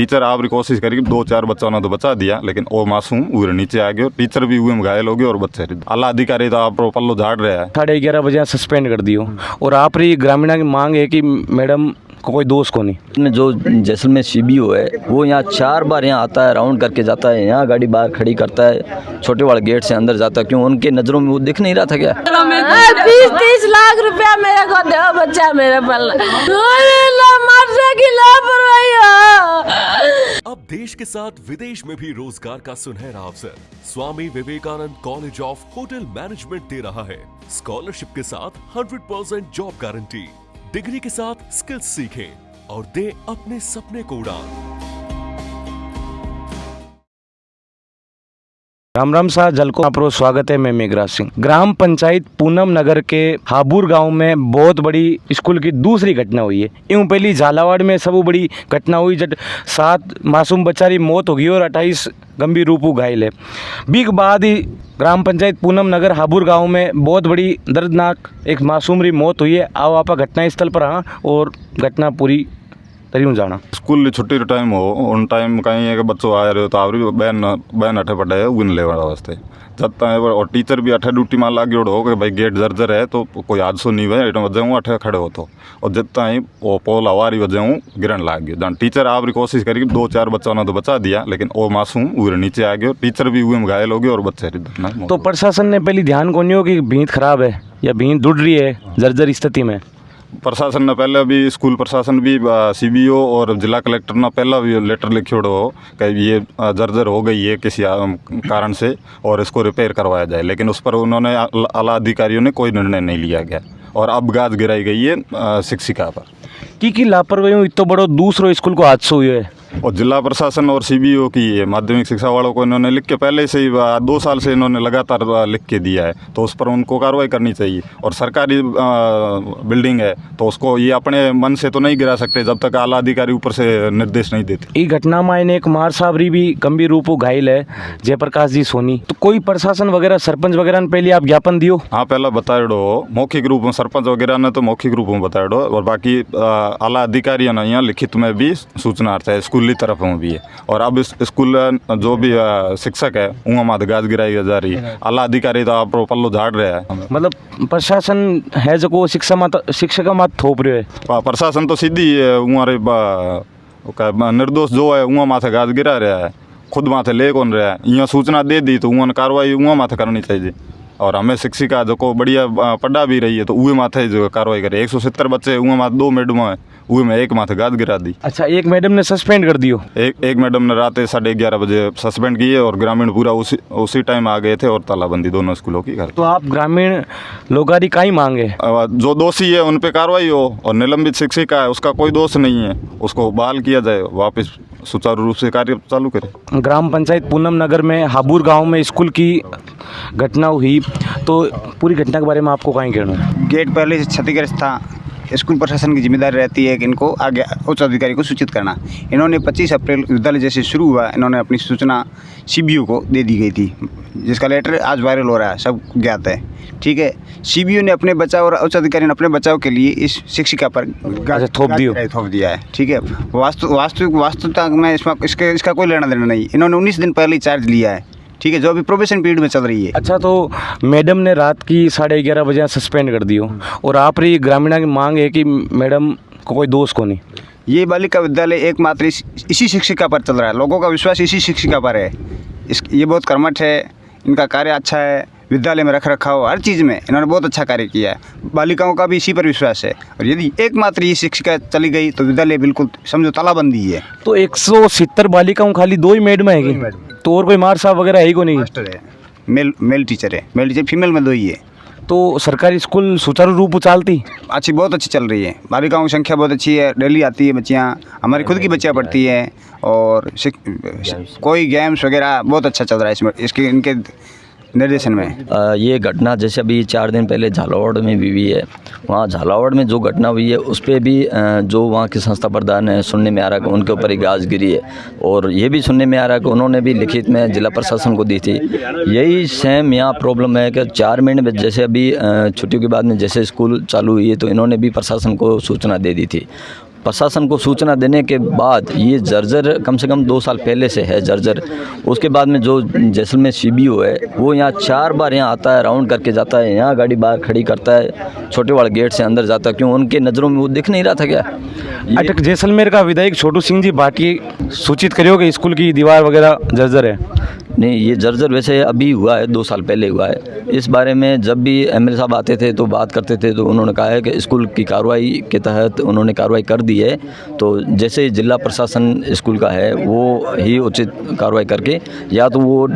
Teacher आपरी कोशिश करी 2-4 बच्चों ने तो बचा दिया, लेकिन वो मासूम उधर नीचे आ गए, टीचर भी हुए में घायल हो गए और बच्चे आला अधिकारी तो आप पल्लो झाड़ रहा है। 11:30 बजे सस्पेंड कर दियो और आप रही ग्रामीणा की मांग है कि मैडम को कोई दोष को नहीं। में जो जैसलमेर सीबीओ है वो यहाँ 4 बार यहाँ आता है, राउंड करके जाता है, यहाँ गाड़ी बाहर खड़ी करता है, छोटे वाले गेट से अंदर जाता है। क्यों उनके नज़रों में वो दिख नहीं रहा था क्या? 20-30 लाख रुपया मेरे को दो, बच्चा मेरे पल अब देश के साथ विदेश में भी रोजगार का सुनहरा अवसर Swami Vivekanand college of hotel management दे रहा है। स्कॉलरशिप के साथ 100% जॉब गारंटी, डिग्री के साथ स्किल्स सीखें और दे अपने सपने को उड़ान। राम राम साहब, जलको आपको स्वागत है। मैं मेघराज सिंह। ग्राम पंचायत पूनम नगर के हाबुर गांव में बहुत बड़ी स्कूल की दूसरी घटना हुई है। यूँ पहली झालावाड़ में सब बड़ी घटना हुई जब 7 मासूम बच्चारी मौत हो गई और 28 गंभीर रूप घायल है। बीक बाद ही ग्राम पंचायत पूनम नगर हाबुर गांव में बहुत बड़ी दर्दनाक एक मासूम री मौत हुई है। आओ आप घटना स्थल पर हाँ और घटना पूरी तरीम जाना। स्कूल छुट्टी रो टाइम हो उन टाइम कहीं एक बच्चों आ रहे हो तो आवरी बहन अठे पड़े है उन लेवा वास्ते जब तक और टीचर भी अठे ड्यूटी में लाग हो कि भाई गेट जर्जर है तो कोई हादसो नहीं हुआ एटो वजह हूँ अठे खड़े हो तो और जब तक वो पोल हवारी वजह हूँ गिरन लाग गयो। जहाँ टीचर आपरी कोशिश करी 2-4 बच्चों ने तो बचा दिया, लेकिन वो मासूम उधर नीचे आ गए, टीचर भी हुए में घायल हो गए और बच्चे तो प्रशासन ने पहले ध्यान को नहीं हो कि भींत खराब है या भींत दुड़ रही है जर्जर स्थिति में। प्रशासन ने पहले भी स्कूल प्रशासन भी सीबीओ और जिला कलेक्टर ने पहला भी लेटर लिखियोड़ो हो कि ये जर्जर हो गई है किसी कारण से और इसको रिपेयर करवाया जाए, लेकिन उस पर उन्होंने आला अधिकारियों ने कोई निर्णय नहीं लिया गया और अब गाज गिराई गई है शिक्षिका पर। की लापरवाही इतना बड़ो दूसरो स्कूल को हादसा हुआ है और जिला प्रशासन और सीबीओ की माध्यमिक शिक्षा वालों को इन्होंने लिख के पहले से ही 2 साल से इन्होंने लगातार लिख के दिया है, तो उस पर उनको कार्रवाई करनी चाहिए। और सरकारी बिल्डिंग है तो उसको ये अपने मन से तो नहीं गिरा सकते जब तक आला अधिकारी ऊपर से निर्देश नहीं देते। ये घटना में एक कुमार साहब भी गंभीर रूप घायल है, जयप्रकाश जी सोनी। तो कोई प्रशासन वगैरह सरपंच वगैरह ने पहले आप ज्ञापन दियो? हाँ पहला बताएडो मौखिक रूप में, सरपंच वगैरह ने तो मौखिक रूप में बताएडो और बाकी आला अधिकारियों ने यहाँ लिखित में भी सूचना है स्कूली तरफ में भी है। और अब इस स्कूल जो भी शिक्षक है उहाँ माथ गाज गिराई जा रही है, आला अधिकारी तो आप पल्लो झाड़ रहा है। मतलब प्रशासन है जो शिक्षक माथ थोप रहे है। प्रशासन तो सीधी निर्दोष जो है उहाँ माथे गाज गिरा रहा है, खुद माथे ले कौन रहा है। यहाँ सूचना दे दी तो उहाँ कार्रवाई उहाँ माथे करनी चाहिए और हमें शिक्षिका जो को बढ़िया पढ़ा भी रही है तो उहे माथे जो कार्रवाई करे। 170 बच्चे उहे माथे 2 मैडम है उहे में एक माथे गाज गिरा दी। अच्छा, एक मैडम ने सस्पेंड कर दियो? एक मैडम ने रात 11:30 बजे सस्पेंड किए और ग्रामीण पूरा उसी टाइम आ गए थे और तालाबंदी दोनों स्कूलों की कर। तो आप ग्रामीण लोगों की काई मांगे? जो दोषी है उन पे कार्रवाई हो और निलंबित शिक्षिका है उसका कोई दोष नहीं है, उसको बहाल किया जाए, वापस सुचारू रूप से कार्य चालू करे। ग्राम पंचायत पूनम नगर में हाबुर गांव में स्कूल की घटना हुई, तो पूरी घटना के बारे में आपको क्या कहना है? गेट पहले से क्षतिग्रस्त था। स्कूल प्रशासन की जिम्मेदारी रहती है कि इनको आगे उच्च अधिकारी को सूचित करना। इन्होंने 25 अप्रैल विद्यालय जैसे शुरू हुआ इन्होंने अपनी सूचना सीबीओ को दे दी गई थी, जिसका लेटर आज वायरल हो रहा है, सब ज्ञात है। ठीक है, सीबीओ ने अपने बचाव और उच्च अधिकारी ने अपने बचाव के लिए इस शिक्षिका पर थोप दिया है। ठीक है, वास्तविकता में इसका कोई लेना देना नहीं। इन्होंने 19 दिन पहले चार्ज लिया है। ठीक है, जो अभी प्रोबेशन पीरियड में चल रही है। अच्छा, तो मैडम ने रात की 11:30 बजे सस्पेंड कर दियो और आप रही ग्रामीणा की मांग है कि मैडम को कोई दोष को नहीं। ये बालिका विद्यालय एकमात्र इसी शिक्षिका पर चल रहा है, लोगों का विश्वास इसी शिक्षिका पर है। ये बहुत कर्मठ है, इनका कार्य अच्छा है, विद्यालय में रख रखाव हर चीज़ में इन्होंने बहुत अच्छा कार्य किया है। बालिकाओं का भी इसी पर विश्वास है और यदि एकमात्र ये शिक्षिका चली गई तो विद्यालय बिल्कुल समझो तालाबंदी है। तो 170 बालिकाओं खाली 2 ही मैडम है? तो और कोई मार साहब वगैरह है ही को नहीं? मास्टर है, मेल टीचर है, मेल टीचर फीमेल में 2 ही है। तो सरकारी स्कूल सुचारू रूप चलती बहुत अच्छी चल रही है। बालिकाओं की संख्या बहुत अच्छी है, डेली आती है बच्चियाँ, हमारी खुद की बच्चियाँ पढ़ती हैं और कोई गेम्स वगैरह बहुत अच्छा चल रहा है इसमें इनके निर्देशन में। ये घटना जैसे अभी 4 दिन पहले झालावाड़ में भी हुई है। वहाँ झालावाड़ में जो घटना हुई है उस पर भी जो वहाँ के संस्था प्रधान है सुनने में आ रहा है कि उनके ऊपर ही गाज गिरी है और ये भी सुनने में आ रहा है कि उन्होंने भी लिखित में जिला प्रशासन को दी थी। यही सेम यहाँ प्रॉब्लम है कि 4 महीने में जैसे अभी छुट्टियों के बाद में जैसे स्कूल चालू हुई है तो इन्होंने भी प्रशासन को सूचना दे दी थी। प्रशासन को सूचना देने के बाद ये जर्जर कम से कम 2 साल पहले से है जर्जर। उसके बाद में जो जैसलमेर CBO है वो यहाँ 4 बार यहाँ आता है, राउंड करके जाता है, यहाँ गाड़ी बाहर खड़ी करता है, छोटे वाले गेट से अंदर जाता है। क्यों, उनके नज़रों में वो दिख नहीं रहा था क्या? अटक जैसलमेर का विधायक छोटू सिंह जी भाटी सूचित करियो कि स्कूल की दीवार वगैरह जर्जर है। नहीं, ये जर्जर वैसे अभी हुआ है, 2 साल पहले हुआ है। इस बारे में जब भी MLA साहब आते थे तो बात करते थे, तो उन्होंने कहा है कि स्कूल की कार्रवाई के तहत उन्होंने कार्रवाई कर दी है। तो जैसे जिला प्रशासन स्कूल का है वो ही उचित कार्रवाई करके या तो वो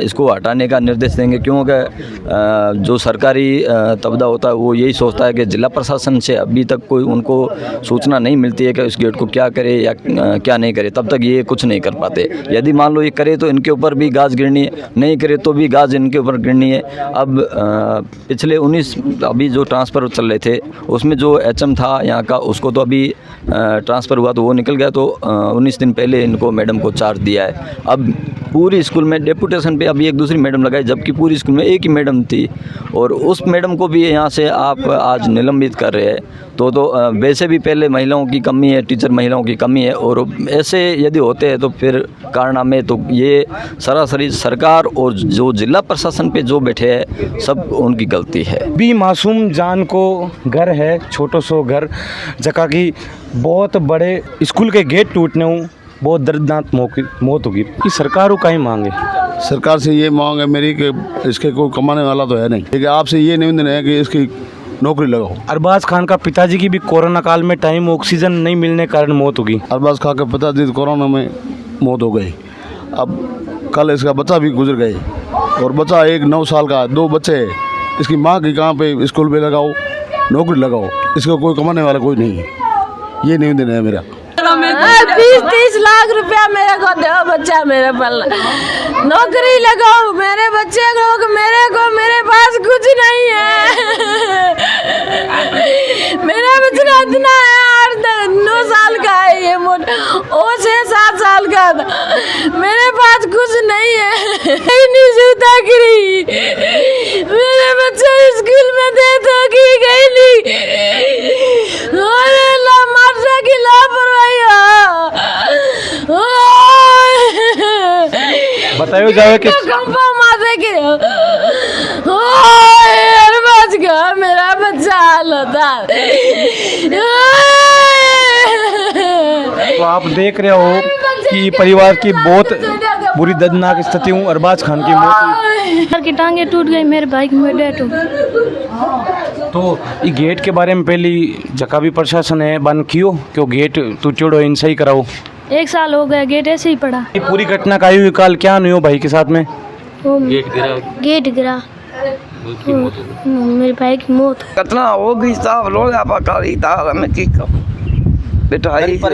इसको हटाने का निर्देश देंगे, क्योंकि जो सरकारी तबदा होता है वो यही सोचता है कि जिला प्रशासन से अभी तक कोई उनको सूचना नहीं मिलती है कि इस गेट को क्या करे या क्या नहीं करे, तब तक ये कुछ नहीं कर पाते। यदि मान लो ये करे तो इनके ऊपर भी गाज गिरनी है, नहीं करे तो भी गाज इनके ऊपर गिरनी है। अब पिछले 19 अभी जो ट्रांसफ़र चल रहे थे उसमें जो HM था यहाँ का, उसको तो अभी ट्रांसफ़र हुआ तो वो निकल गया, तो 19 दिन पहले इनको मैडम को चार्ज दिया है। अब पूरी स्कूल में डेपुटेशन पे अभी एक दूसरी मैडम लगाई, जबकि पूरी स्कूल में एक ही मैडम थी, और उस मैडम को भी यहाँ से आप आज निलंबित कर रहे हैं। तो वैसे भी पहले महिलाओं की कमी है, टीचर महिलाओं की कमी है, और ऐसे यदि होते हैं तो फिर कारनामे, तो ये सरासरी सरकार और जो जिला प्रशासन पे जो बैठे हैं सब उनकी गलती है। भी मासूम जान को घर है, छोटो सो घर, जगह की बहुत बड़े स्कूल के गेट टूटने हूँ, बहुत दर्दनाक मौत होगी। कि सरकार को कहीं मांगे, सरकार से ये मांग है मेरी कि इसके कोई कमाने वाला तो है नहीं, लेकिन आपसे ये निवेदन है कि इसकी नौकरी लगाओ। अरबाज खान का पिताजी की भी कोरोना काल में टाइम ऑक्सीजन नहीं मिलने के कारण मौत होगी। अरबाज खान के पिताजी कोरोना में मौत हो गई। अब कल इसका बच्चा भी गुजर गए, और बच्चा एक 9 साल का, 2 बच्चे हैं। इसकी माँ की कहाँ पे स्कूल में लगाओ, नौकरी लगाओ, इसका कोई कमाने वाला कोई नहीं है। ये निवेदन है मेरा। 20-30 लाख रुपया मेरे को दो, बच्चा मेरे पल नौकरी लगाओ मेरे बच्चे को, मेरे पास कुछ नहीं है। मेरा बच्चा इतना है, 8-9 साल का है, ये मोटा वो 6-7 साल का था। मेरे पास कुछ नहीं है, नहीं जूता गिरी, मेरे बच्चे स्कूल में दे तो की गई नहीं, अरे माता की लापरवाही बतायो जाए कि माता की बच गया मेरा बच्चा होता। तो आप देख रहे हो कि परिवार की बहुत बुरी दर्दनाक स्थिति हूँ। अरबाज खान की मौत सर की टांगे टूट गई, मेरे भाई की डेथ हो गई। तो ये गेट के बारे में पहली जगह भी प्रशासन है बन क्यों क्यों गेट टूटो इन सही कराओ। 1 साल हो गया, गेट ऐसे ही पड़ा। ये पूरी घटना का आयु काल क्या नहीं हो भाई के साथ में? गेट गिरा मेरे भाई की मौत। कितना हो गई साहब, लोग पकारी था मैं की बेटा गरीब।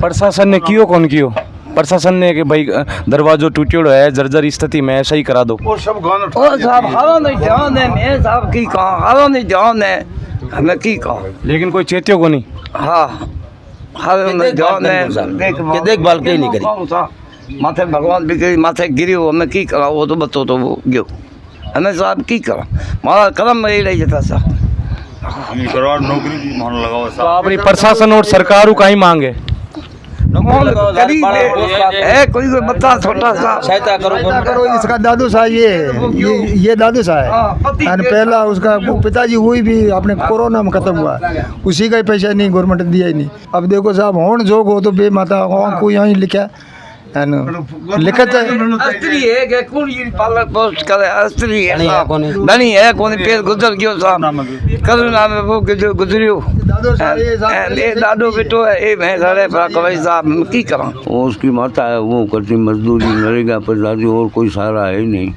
प्रशासन ने क्यों कौन क्यों? प्रशासन ने कि भाई दरवाजो टूटियोड़ो है, जर्जर स्थिति में ऐसा ही करा दो। और साहब हारो नहीं ध्यान है, मैं साहब की कहा हारो नहीं ध्यान है, हमें की कहा, लेकिन कोई चेतियो को नहीं। हाँ हारो नहीं ध्यान है, देखभाल कहीं नहीं करी। माथे भगवान भी गिरी, माथे गिरी हो, हमें की करा, वो तो बच्चों तो वो गियो, हमें साहब की करा, मारा कदम में ही रही जाता साहब। नौकरी भी मान लगाओ। तो आप प्रशासन और सरकार का ही मांगे गरीब है, कोई बच्चा छोटा सा सहायता करो। इसका दादू सा ये दादू सा है, पहला उसका पिताजी हुई भी अपने कोरोना में खत्म हुआ, उसी का ही पैसा नहीं गवर्नमेंट ने दिया ही नहीं। अब देखो साहब होन जोग हो तो बे माता को यहाँ लिखा लिखत स्त्री है कि कुड़ी पालन पोस्ट करे, स्त्री है बनी है कोनी पेड़ गुजर गयो साहब, करुणा में वो गुजरियो दादो बेटो है, ए मैं सारे कवई साहब की करा। वो उसकी माता है, वो करती मजदूरी, नरेगा पर दादी, और कोई सहारा है ही नहीं।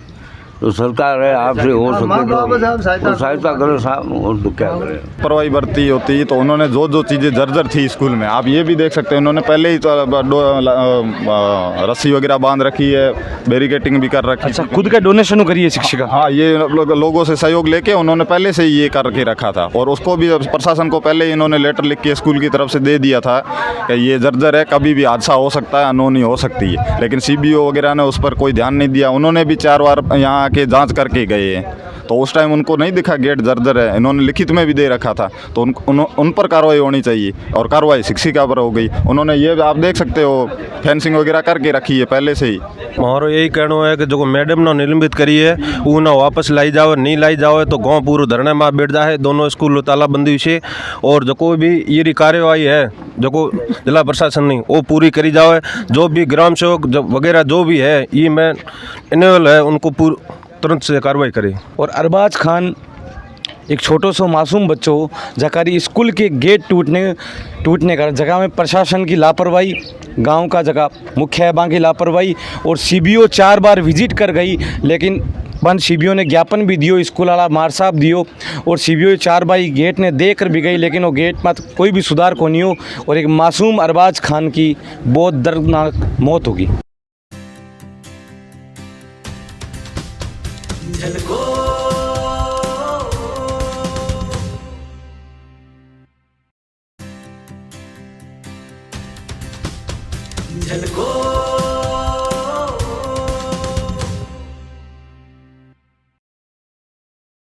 तो सरकार है, आपसे हो सके तो सहायता करो साहब, और तो क्या करें। लापरवाही बरती होती तो उन्होंने जो चीज़ें जर्जर थी स्कूल में, आप ये भी देख सकते हैं, उन्होंने पहले ही तो रस्सी वगैरह बांध रखी है, बैरिकेटिंग भी कर रखी। अच्छा, खुद का डोनेशन करिए शिक्षिका? हाँ, ये लोगों से सहयोग लेके उन्होंने पहले से ही ये करके रखा था, और उसको भी प्रशासन को पहले ही इन्होंने लेटर लिख के स्कूल की तरफ से दे दिया था कि ये जर्जर है, कभी भी हादसा हो सकता है, अनहोनी हो सकती है। लेकिन CBO वगैरह ने उस पर कोई ध्यान नहीं दिया। उन्होंने भी 4 बार यहाँ आके जांच करके गए हैं। तो उस टाइम उनको नहीं दिखा गेट जर्जर है, इन्होंने लिखित में भी दे रखा था, तो उन पर कार्रवाई होनी चाहिए और कार्रवाई शिक्षिका पर हो गई। उन्होंने ये आप देख सकते हो फेंसिंग वगैरह करके रखी है पहले से ही। मारो यही कहना है कि जो मैडम ने निलंबित करी है वो ना वापस लाई जाओ, नहीं लाई जाओ तो गाँव पूरा धरने में बैठ जाए, दोनों स्कूल तालाबंदी से। और जो कोई भी ये कार्यवाही है जो जिला प्रशासन ने वो पूरी करी जाओ, जो भी ग्राम सेवक वगैरह जो भी है ये मैं इनेबल है उनको तुरंत से कार्रवाई करे। और अरबाज खान एक छोटो सो मासूम बच्चों जकारी स्कूल के गेट टूटने का जगह में प्रशासन की लापरवाही, गांव का जगह मुखिया की लापरवाही और सीबीओ 4 बार विजिट कर गई, लेकिन बंद सीबीओ ने ज्ञापन भी दियो, स्कूल वाला मार साहब दियो और सीबीओ 4 बार गेट ने देख कर भी गई, लेकिन वो गेट में कोई भी सुधार को नहीं हो और एक मासूम अरबाज खान की बहुत दर्दनाक मौत होगी। झलको